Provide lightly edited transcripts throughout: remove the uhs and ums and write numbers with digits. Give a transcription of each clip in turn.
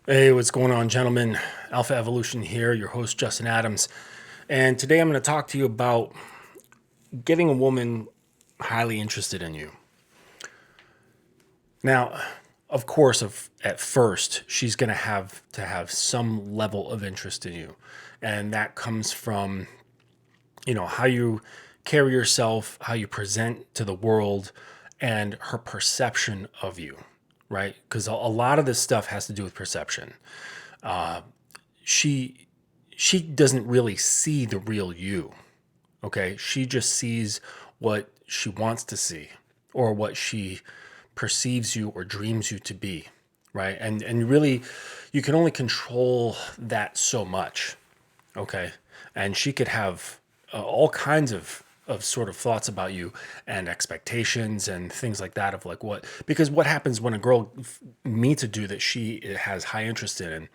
Hey, what's going on, gentlemen? Alpha Evolution here, your host, Justin Adams. And today I'm going to talk to you about getting a woman highly interested in you. Now, of course, at first, she's going to have some level of interest in you. And that comes from, how you carry yourself, how you present to the world, and her perception of you, right? Because a lot of this stuff has to do with perception. She she doesn't really see the real you. Okay, she just sees what she wants to see or what she perceives you or dreams you to be, right? And really, you can only control that so much. Okay, and she could have all kinds of sort of thoughts about you and expectations and things like that of like what, because what happens when a girl meets a dude that she has high interest in, and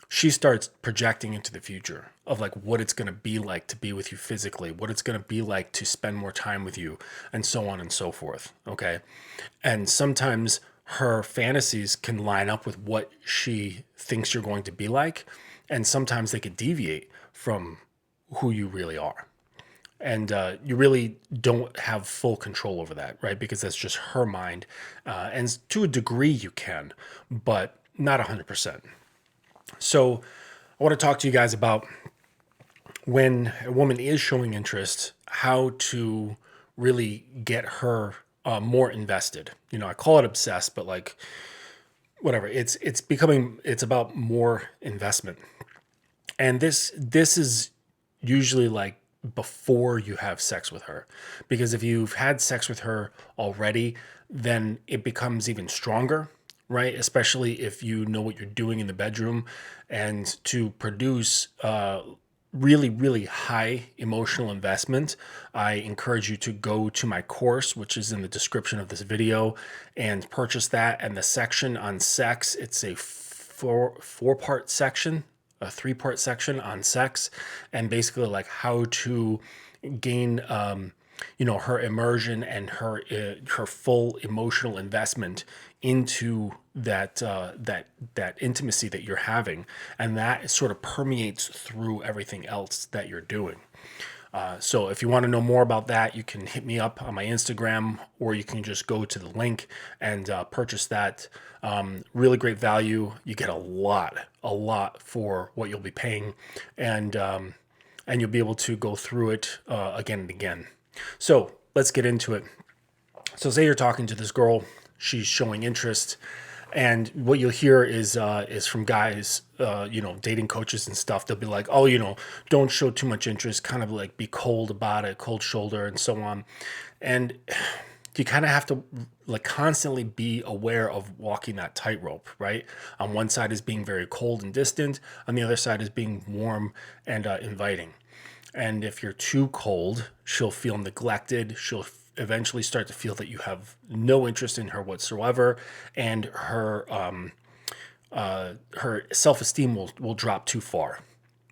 she starts projecting into the future of like what it's going to be like to be with you physically, what it's going to be like to spend more time with you, and so on and so forth. Okay. And sometimes her fantasies can line up with what she thinks you're going to be like. And sometimes they could deviate from who you really are. And you really don't have full control over that, right? Because that's just her mind. And to a degree, you can, but not 100%. So I want to talk to you guys about when a woman is showing interest, how to really get her more invested. I call it obsessed, but like whatever. It's about more investment. And this is usually like before you have sex with her, because if you've had sex with her already, then it becomes even stronger, right? Especially if you know what you're doing in the bedroom. And to produce really, really high emotional investment, I encourage you to go to my course, which is in the description of this video, and purchase that. And the section on sex, it's a four-part section, a three-part section on sex, and basically like how to gain her immersion and her full emotional investment into that intimacy that you're having, and that sort of permeates through everything else that you're doing. So if you want to know more about that, you can hit me up on my Instagram, or you can just go to the link and purchase that. Really great value. You get a lot for what you'll be paying, and and you'll be able to go through it again and again. So let's get into it. So say you're talking to this girl, she's showing interest, and what you'll hear is from guys, dating coaches and stuff. They'll be like, oh, don't show too much interest, kind of like be cold about it, cold shoulder, and so on. And you kind of have to like constantly be aware of walking that tightrope, right? On one side is being very cold and distant, on the other side is being warm and inviting. And if you're too cold, she'll feel neglected. She'll eventually start to feel that you have no interest in her whatsoever, and her self esteem will drop too far.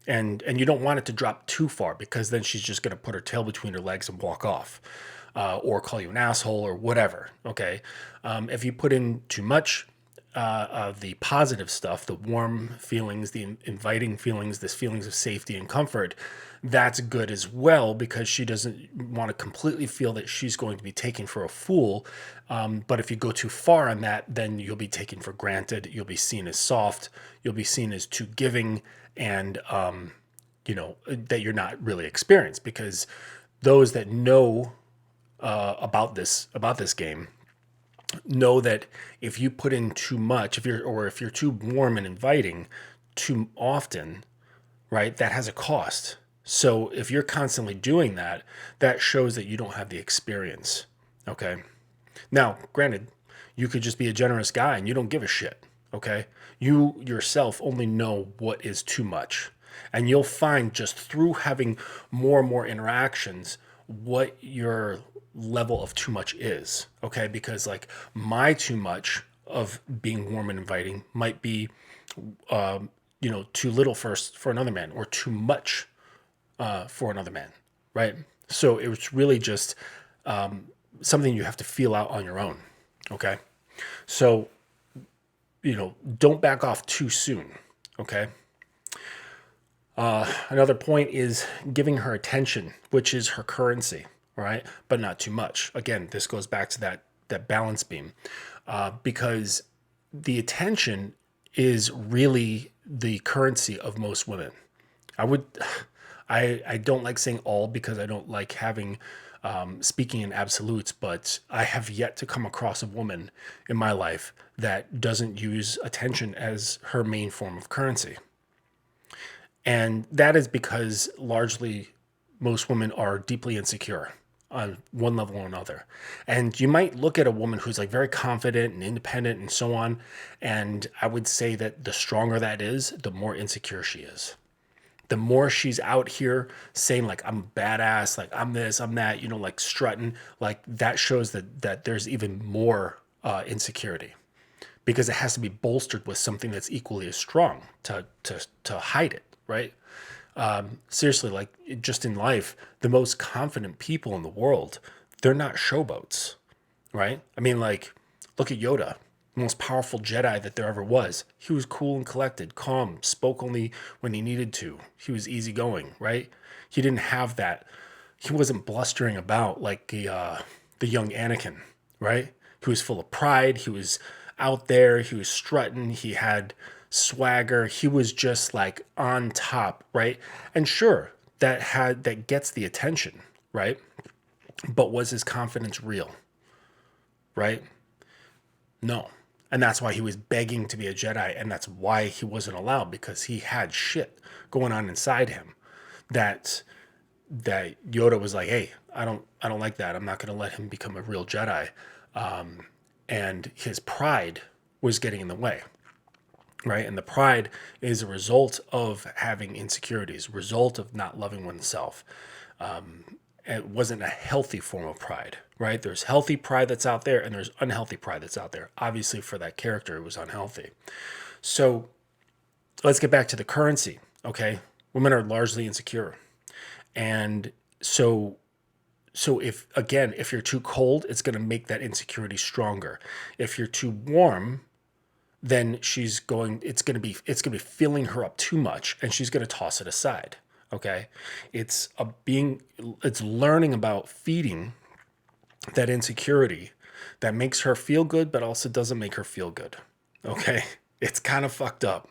And you don't want it to drop too far, because then she's just going to put her tail between her legs and walk off, or call you an asshole or whatever. Okay, if you put in too much, the positive stuff, the warm feelings, the inviting feelings, this feelings of safety and comfort, that's good as well, because she doesn't want to completely feel that she's going to be taken for a fool. But if you go too far on that, then you'll be taken for granted. You'll be seen as soft. You'll be seen as too giving, and that you're not really experienced, because those that know about this game know that if you put in too much, if you're too warm and inviting too often, right, that has a cost. So if you're constantly doing that, that shows that you don't have the experience. Okay. Now, granted, you could just be a generous guy and you don't give a shit. Okay. You yourself only know what is too much. And you'll find just through having more and more interactions what your level of too much is. Okay. Because like my too much of being warm and inviting might be, too little for another man, or too much for another man, right? So it's really just something you have to feel out on your own. Okay. So don't back off too soon. Okay. Another point is giving her attention, which is her currency, right? But not too much. Again, this goes back to that balance beam, because the attention is really the currency of most women. I would, I don't like saying all because I don't like having speaking in absolutes, but I have yet to come across a woman in my life that doesn't use attention as her main form of currency. And that is because largely most women are deeply insecure on one level or another. And you might look at a woman who's like very confident and independent and so on. And I would say that the stronger that is, the more insecure she is. The more she's out here saying like, I'm badass, like I'm this, I'm that, like strutting, like that shows that there's even more insecurity, because it has to be bolstered with something that's equally as strong to hide it, right? Seriously, like just in life, the most confident people in the world, they're not showboats, right? I mean, like, look at Yoda, the most powerful Jedi that there ever was. He was cool and collected, calm, spoke only when he needed to. He was easygoing, right? He didn't have that. He wasn't blustering about like the young Anakin, right? He was full of pride. He was out there. He was strutting. He had swagger. He was just like on top, right? And sure, that gets the attention, right? But was his confidence real, right? No. And that's why he was begging to be a Jedi, and that's why he wasn't allowed, because he had shit going on inside him that Yoda was like, "Hey, I don't like that. I'm not going to let him become a real Jedi." And his pride was getting in the way, right? And the pride is a result of having insecurities, result of not loving oneself. It wasn't a healthy form of pride, right? There's healthy pride that's out there, and there's unhealthy pride that's out there. Obviously, for that character, it was unhealthy. So let's get back to the currency, okay? Women are largely insecure. And so if you're too cold, it's going to make that insecurity stronger. If you're too warm, then it's going to be filling her up too much, and she's going to toss it aside. Okay. It's learning about feeding that insecurity that makes her feel good, but also doesn't make her feel good. Okay. It's kind of fucked up,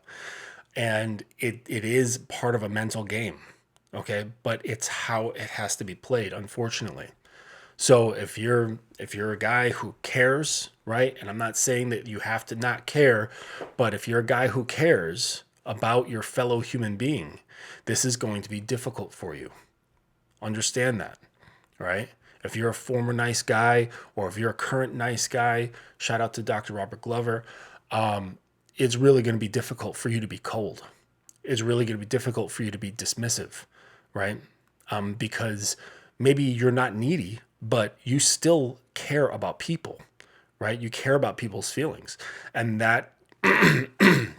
and it is part of a mental game. Okay. But it's how it has to be played, unfortunately. So if you're a guy who cares, right? And I'm not saying that you have to not care, but if you're a guy who cares about your fellow human being, this is going to be difficult for you. Understand that, right? If you're a former nice guy, or if you're a current nice guy, shout out to Dr. Robert Glover, it's really going to be difficult for you to be cold. It's really going to be difficult for you to be dismissive, right? Because maybe you're not needy, but you still care about people, right? You care about people's feelings, and that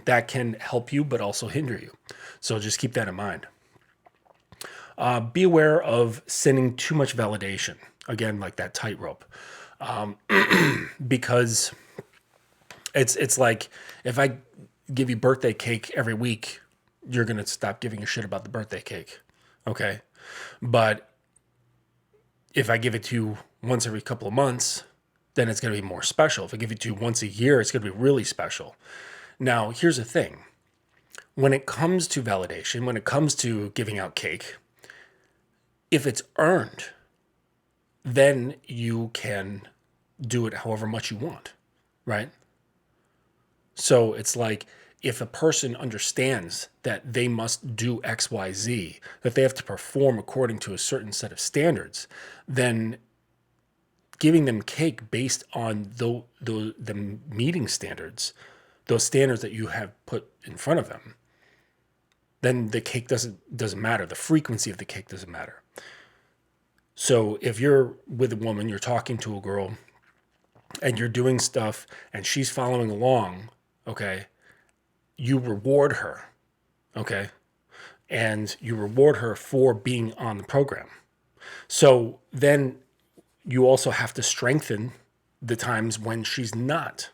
that can help you, but also hinder you. So just keep that in mind. Be aware of sending too much validation. Again, like that tightrope, because it's like if I give you birthday cake every week, you're gonna stop giving a shit about the birthday cake, okay? But if I give it to you once every couple of months, then it's going to be more special. If I give it to you once a year, it's going to be really special. Now, here's the thing. When it comes to validation, when it comes to giving out cake, if it's earned, then you can do it however much you want, right? So it's like if a person understands that they must do X, Y, Z, that they have to perform according to a certain set of standards, then giving them cake based on the meeting standards, those standards that you have put in front of them, then the cake doesn't matter. The frequency of the cake doesn't matter. So if you're with a woman, you're talking to a girl, and you're doing stuff, and she's following along, okay, you reward her, okay, and you reward her for being on the program. So then you also have to strengthen the times when she's not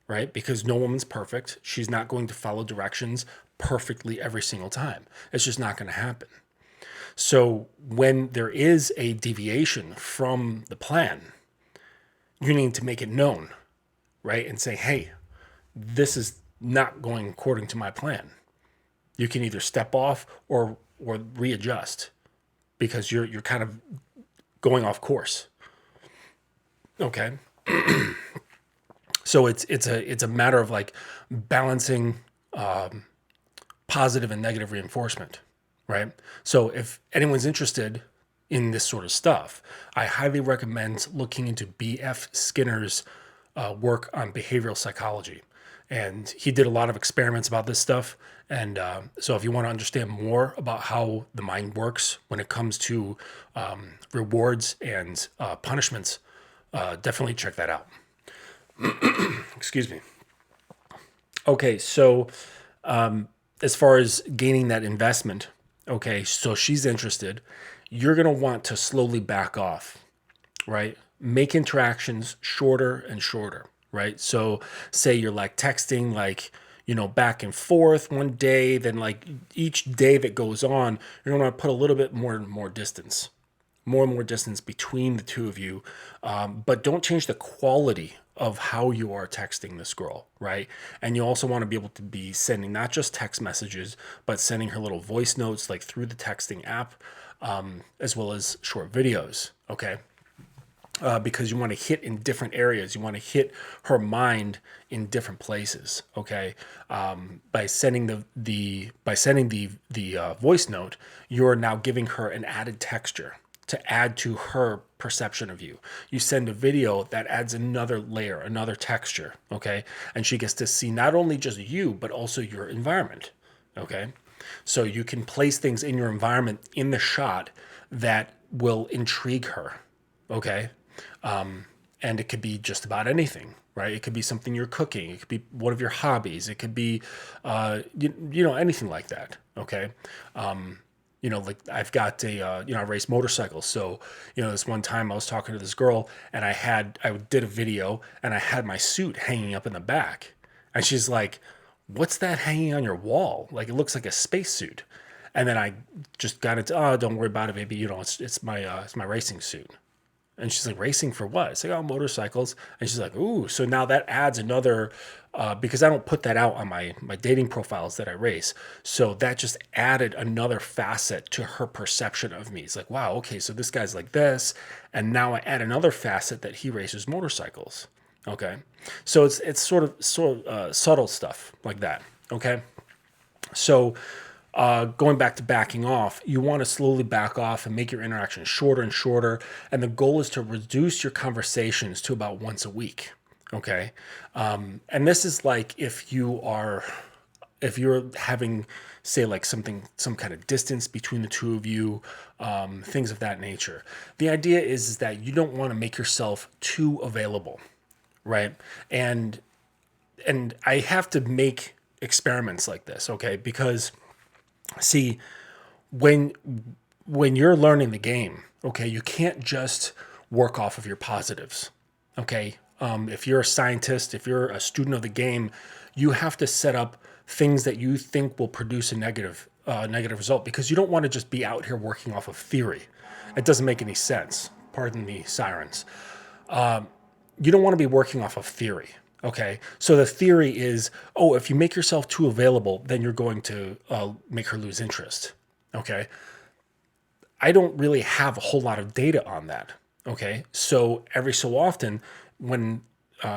right? Because no woman's perfect. She's not going to follow directions perfectly every single time. It's just not going to happen. So when there is a deviation from the plan, you need to make it known, right? And say, hey, this is not going according to my plan. You can either step off or readjust because you're kind of going off course. Okay. So it's a matter of like balancing positive and negative reinforcement, right? So if anyone's interested in this sort of stuff, I highly recommend looking into B.F. Skinner's work on behavioral psychology. And he did a lot of experiments about this stuff. And so if you want to understand more about how the mind works when it comes to rewards and punishments, definitely check that out. Excuse me. Okay, so as far as gaining that investment, okay, so she's interested. You're going to want to slowly back off, right? Make interactions shorter and shorter, right? So say you're like texting, like, back and forth one day, then like each day that goes on, you're going to put a little bit more and more distance, more and more distance between the two of you. But don't change the quality of how you are texting this girl, right? And you also want to be able to be sending not just text messages, but sending her little voice notes like through the texting app, as well as short videos, okay? Because you want to hit in different areas. You want to hit her mind in different places. Okay, by sending the voice note, you're now giving her an added texture to add to her perception of you. You send a video that adds another layer, another texture. Okay, and she gets to see not only just you but also your environment. Okay, so you can place things in your environment in the shot that will intrigue her. Okay. And it could be just about anything, right? It could be something you're cooking. It could be one of your hobbies. It could be, anything like that. Okay. Like I've got I race motorcycles. So, this one time I was talking to this girl and I did a video and I had my suit hanging up in the back. And she's like, what's that hanging on your wall? Like, it looks like a spacesuit. And then I just got into, oh, don't worry about it, baby. It's my racing suit. And she's like, racing for what? It's like, oh, motorcycles. And she's like, ooh. So now that adds another, because I don't put that out on my dating profiles that I race. So that just added another facet to her perception of me. It's like, wow, okay, so this guy's like this. And now I add another facet that he races motorcycles. Okay. So it's sort of subtle stuff like that. Okay. So going back to backing off, you want to slowly back off and make your interactions shorter and shorter. And the goal is to reduce your conversations to about once a week. Okay. And this is like if you're having, say, like some kind of distance between the two of you, things of that nature. The idea is that you don't want to make yourself too available. Right. And I have to make experiments like this. Okay. Because see, when you're learning the game, okay, you can't just work off of your positives. Okay, if you're a scientist, if you're a student of the game, you have to set up things that you think will produce a negative result, because you don't want to just be out here working off of theory. It doesn't make any sense. Pardon the sirens. You don't want to be working off of theory. Okay, so the theory is, oh, if you make yourself too available, then you're going to make her lose interest. Okay, I don't really have a whole lot of data on that. Okay, so every so often, when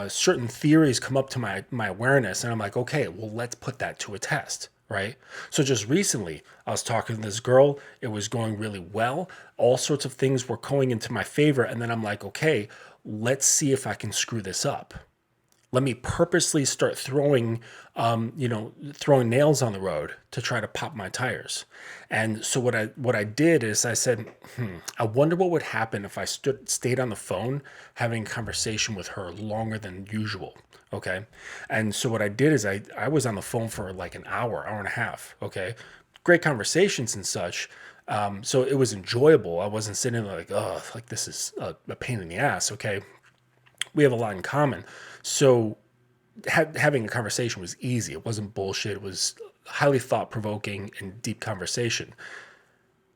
certain theories come up to my awareness, and I'm like, okay, well, let's put that to a test. Right. So just recently, I was talking to this girl. It was going really well. All sorts of things were going into my favor. And then I'm like, okay, let's see if I can screw this up. Let me purposely start throwing nails on the road to try to pop my tires. And so what I did is I said, I wonder what would happen if I stayed on the phone having a conversation with her longer than usual. Okay. And so what I did is I was on the phone for like an hour and a half. Okay. Great conversations and such. So it was enjoyable. I wasn't sitting there like, oh, like this is a pain in the ass. Okay. We have a lot in common. So having a conversation was easy. It wasn't bullshit. It was highly thought provoking and deep conversation.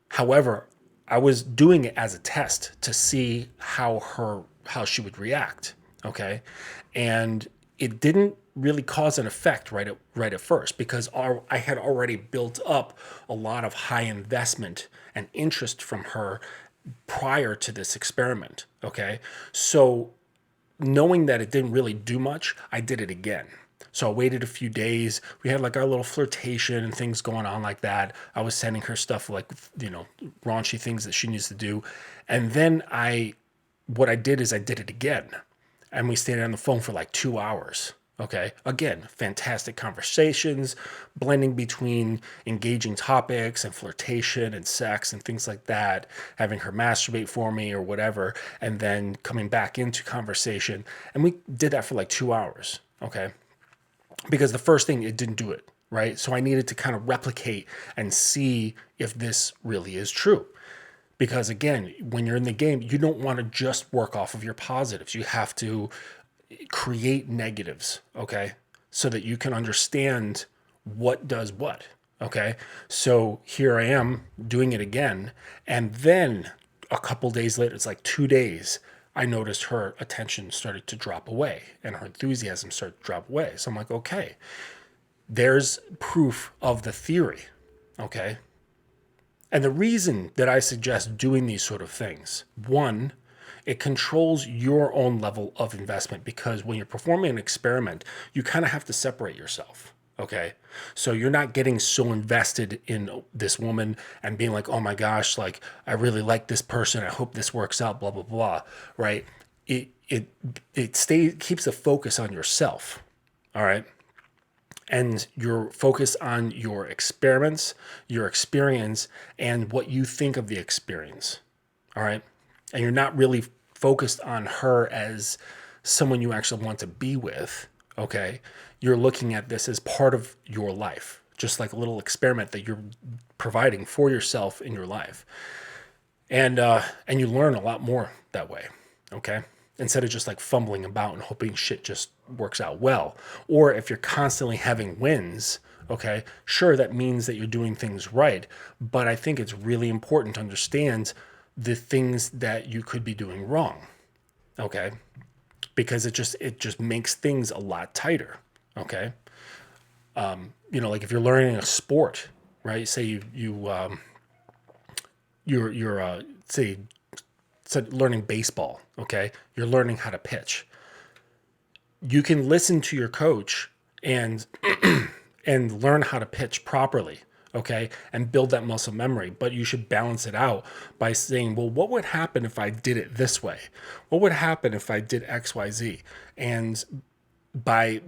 However, I was doing it as a test to see how she would react. Okay. And it didn't really cause an effect right at first, because I had already built up a lot of high investment and interest from her prior to this experiment. Okay. So knowing that it didn't really do much, I did it again. So I waited a few days. We had like our little flirtation and things going on like that. I was sending her stuff like, raunchy things that she needs to do. And then what I did is I did it again. And we stayed on the phone for like 2 hours. Okay. Again, fantastic conversations, blending between engaging topics and flirtation and sex and things like that, having her masturbate for me or whatever, and then coming back into conversation. And we did that for like 2 hours. Okay. Because the first thing, it didn't do it. Right. So I needed to kind of replicate and see if this really is true. Because again, when you're in the game, you don't want to just work off of your positives. You have to create negatives, okay? So that you can understand what does what, okay? So here I am doing it again. And then a couple days later, it's like 2 days, I noticed her attention started to drop away and her enthusiasm started to drop away. So I'm like, okay, there's proof of the theory, okay? And the reason that I suggest doing these sort of things, one, it controls your own level of investment, because when you're performing an experiment, you kind of have to separate yourself. Okay. So you're not getting so invested in this woman and being like, oh my gosh, like I really like this person. I hope this works out, blah, blah, blah. Right. It keeps the focus on yourself. All right. And you're focused on your experiments, your experience, and what you think of the experience. All right. And you're not really focused on her as someone you actually want to be with. Okay. You're looking at this as part of your life, just like a little experiment that you're providing for yourself in your life. And you learn a lot more that way. Okay. Instead of just like fumbling about and hoping shit just works out well. Or if you're constantly having wins, okay, sure, that means that you're doing things right. But I think it's really important to understand the things that you could be doing wrong. Okay. Because it just makes things a lot tighter. Okay. Like if you're learning a sport, right? Say you're say learning baseball, okay? You're learning how to pitch. You can listen to your coach and and learn how to pitch properly, okay? And build that muscle memory, but you should balance it out by saying, well, what would happen if I did it this way? What would happen if I did XYZ? And by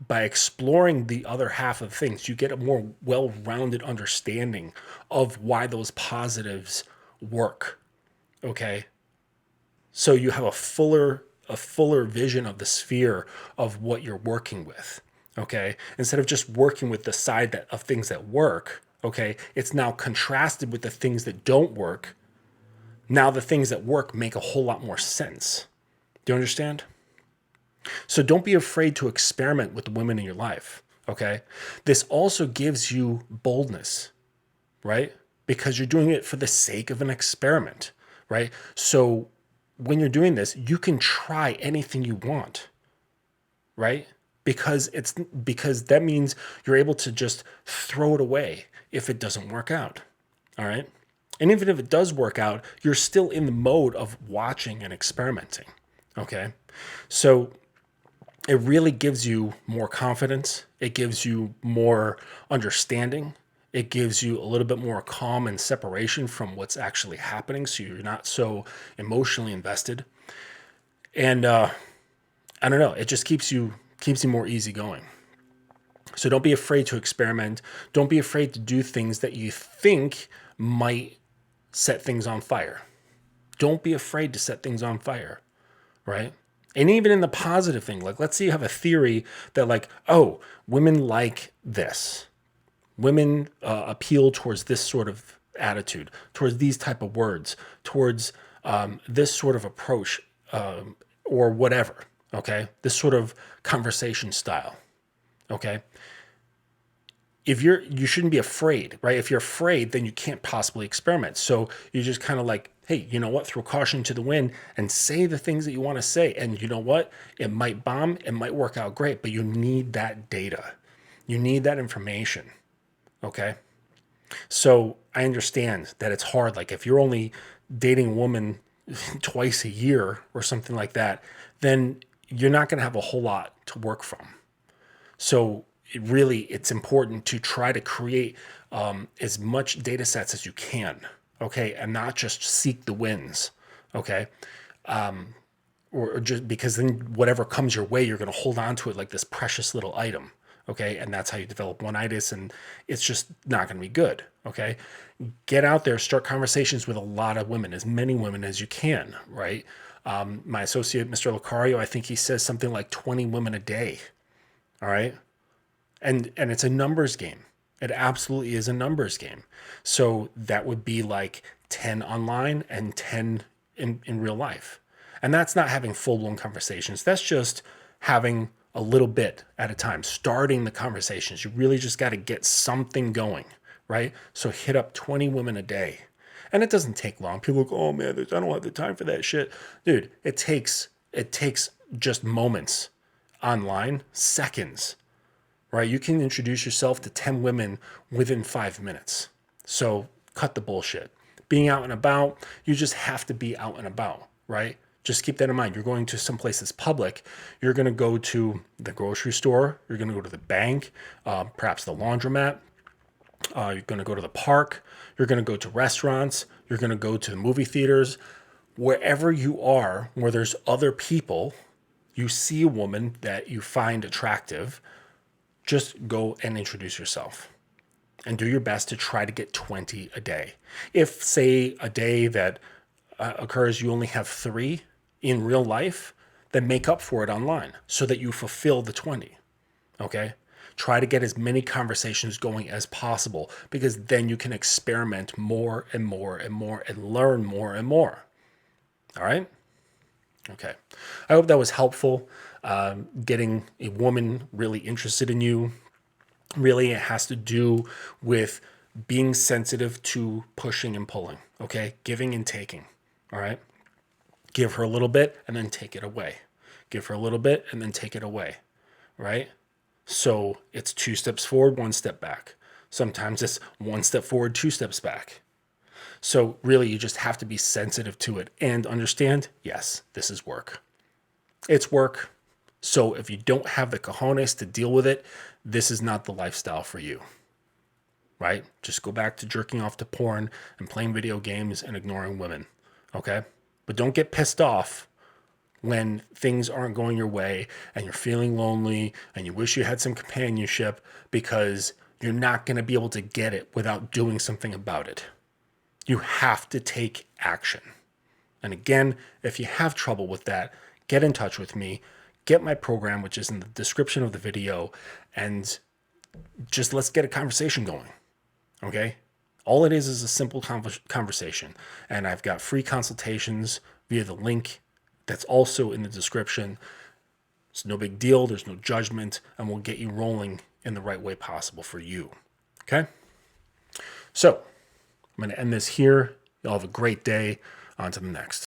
exploring the other half of things, you get a more well-rounded understanding of why those positives work, okay? So you have a fuller vision of the sphere of what you're working with. Okay. Instead of just working with the side of things that work. Okay. It's now contrasted with the things that don't work. Now the things that work make a whole lot more sense. Do you understand? So don't be afraid to experiment with the women in your life. Okay. This also gives you boldness, right? Because you're doing it for the sake of an experiment, right? So when you're doing this, you can try anything you want, right? Because that means you're able to just throw it away if it doesn't work out. All right. And even if it does work out, you're still in the mode of watching and experimenting. Okay. So it really gives you more confidence. It gives you more understanding. It gives you a little bit more calm and separation from what's actually happening, so you're not so emotionally invested. And I don't know, it just keeps you more easygoing. So don't be afraid to experiment. Don't be afraid to do things that you think might set things on fire. Don't be afraid to set things on fire, right? And even in the positive thing, like let's say you have a theory that like, oh, women like this. Women appeal towards this sort of attitude, towards these type of words, towards this sort of approach, or whatever. Okay. This sort of conversation style. Okay. You shouldn't be afraid, right? If you're afraid, then you can't possibly experiment. So you just kind of like, hey, you know what? Throw caution to the wind and say the things that you want to say. And you know what? It might bomb, it might work out great, but you need that data. You need that information. Okay. So I understand that it's hard. Like if you're only dating a woman twice a year or something like that, then you're not going to have a whole lot to work from. So it's important to try to create as much data sets as you can, okay, and not just seek the wins, okay, or just because then whatever comes your way, you're going to hold on to it like this precious little item, okay, and that's how you develop one-itis, and it's just not going to be good, okay. Get out there, start conversations with a lot of women, as many women as you can, right? My associate, Mr. Lucario, I think he says something like 20 women a day, all right. And it's a numbers game. It absolutely is a numbers game. So that would be like 10 online and 10 in real life. And that's not having full-blown conversations. That's just having a little bit at a time, starting the conversations. You really just got to get something going, right? So hit up 20 women a day. And it doesn't take long. People go, oh man, I don't have the time for that shit. Dude, it takes just moments online, seconds, right? You can introduce yourself to 10 women within 5 minutes. So cut the bullshit. Being out and about, you just have to be out and about, right? Just keep that in mind. You're going to some place that's public. You're going to go to the grocery store. You're going to go to the bank, perhaps the laundromat. You're going to go to the park. You're going to go to restaurants. You're going to go to the movie theaters. Wherever you are, where there's other people, you see a woman that you find attractive, just go and introduce yourself and do your best to try to get 20 a day. If, say, a day that occurs, you only have 3 in real life, then make up for it online so that you fulfill the 20. Okay? Try to get as many conversations going as possible because then you can experiment more and more and more and learn more and more. All right? Okay. I hope that was helpful. Getting a woman really interested in you. Really, it has to do with being sensitive to pushing and pulling, okay? Giving and taking, all right? Give her a little bit and then take it away. Give her a little bit and then take it away, right? So it's 2 steps forward, 1 step back. Sometimes it's 1 step forward, 2 steps back. So really, you just have to be sensitive to it and understand, yes, this is work. It's work. So if you don't have the cojones to deal with it, this is not the lifestyle for you, right? Just go back to jerking off to porn and playing video games and ignoring women, okay? But don't get pissed off when things aren't going your way and you're feeling lonely and you wish you had some companionship because you're not going to be able to get it without doing something about it. You have to take action. And again, if you have trouble with that, get in touch with me. Get my program, which is in the description of the video, and just let's get a conversation going, okay? All it is a simple conversation, and I've got free consultations via the link that's also in the description. It's no big deal. There's no judgment, and we'll get you rolling in the right way possible for you, okay? So I'm going to end this here. Y'all have a great day. On to the next.